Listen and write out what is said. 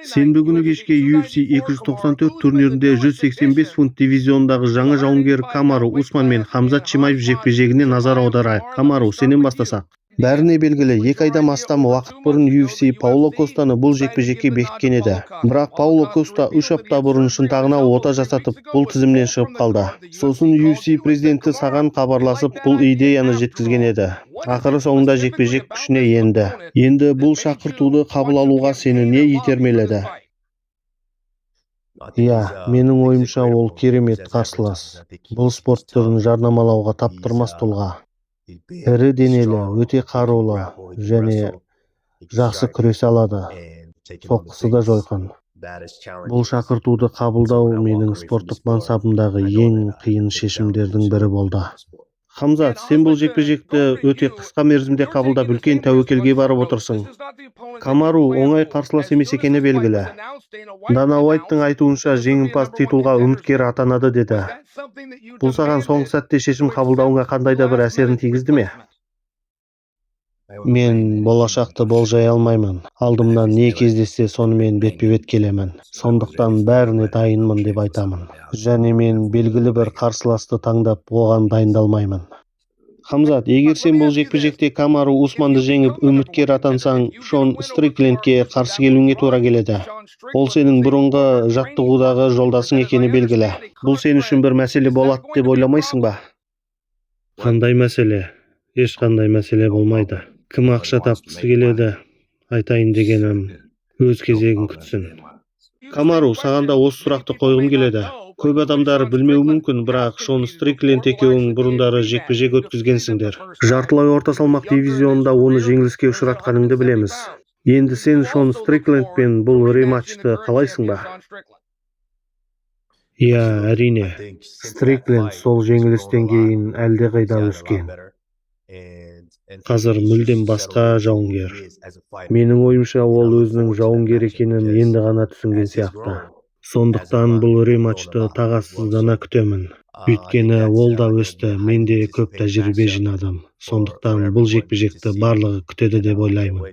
Сенбі күні кешке UFC 294 турнирінде 185 фунт дивизиондағы жаңа жауынгер Камару Усман мен Хамзат Чимаев жекпе-жегіне назар аударайық. Камару, сенен бастасақ. Бәріне белгілі, 2 айдан астам уақыт бұрын UFC Пауло Костаны бұл жекпе-жекке бекіткен еді. Бірақ Пауло Коста 3 апта бұрын шынтағына ота жасатып, бұл тізімнен шығып қалды. Сосын UFC президенті саған хабарласып, бұл идеяны жеткізген еді. Ақыры соңында жекпе-жек күшіне енді. Енді бұл шақыртуды қабыл алуға сені не итермеледі? Менің ойымша ол керемет қарсылас. Бұл спорт түрін жарнамалауға таптырмас тұлға. Ірі денелі, өте қарулы және жақсы күресе алады. Соққысы да жойқын. Бұл шақыртуды қабылдау менің спорттық мансабымдағы ең қиын шешімдердің бірі болды. Хамзат, сен бұл жекпе-жекті өте қысқа мерзімде қабылдап үлкен тәуекелге барып отырсың. Камару оңай қарсылас емес екені белгілі. Дана Уайттың айтуынша жеңімпаз титулға үміткер атанады деді. Бұл саған соңғы сәтте шешім қабылдауыңа қандай да бір әсерін тигізді ме? Мен болашақты болжай алмаймын. Алдымнан не кездессе сонымен бетпе-бет келемін. Сондықтан бәріне дайынмын деп айтамын. Және мен белгілі бір қарсыласты таңдап, оған дайындалмаймын. Хамзат, егер сен бұл жекпе-жекте Камару Усманды жеңіп үміткер атансаң, Шон Стриклендке қарсы келуіңе тура келеді. Ол сенің бұрынғы жаттығудағы жолдасың екені белгілі. Бұл сен үшін бір мәселе болады деп ойламайсың ба? Қандай мәселе? Ешқандай мәселе болмайды. Кім ақша тапқысы келеді? Айтайын дегенім, өз кезегін күтсін. Камару, саған да осы сұрақты қойғым келеді. Көп адамдар білмеуі мүмкін, бірақ Шон Стрикленд екеуің бұрындары жекпе-жек өткізгенсіңдер. Жартылай орта салмақ дивизионында оны жеңіліске ұшыратқаныңды білеміз. Енді сен Шон Стриклендпен бұл рематчты қалайсың ба? Әрине. Стрикленд сол жеңілістен кейін әлдеқайда өскен. Қазір мүлдем басқа жауынгер. Менің ойымша ол өзінің жауынгер екенін енді ғана түсінген сияқты. Сондықтан бұл рематчты тағатсыздана күтемін. Өйткені ол да өсті, мен де көп тәжірибе жинадым. Сондықтан бұл жекпе-жекті барлығы күтеді деп ойлаймын.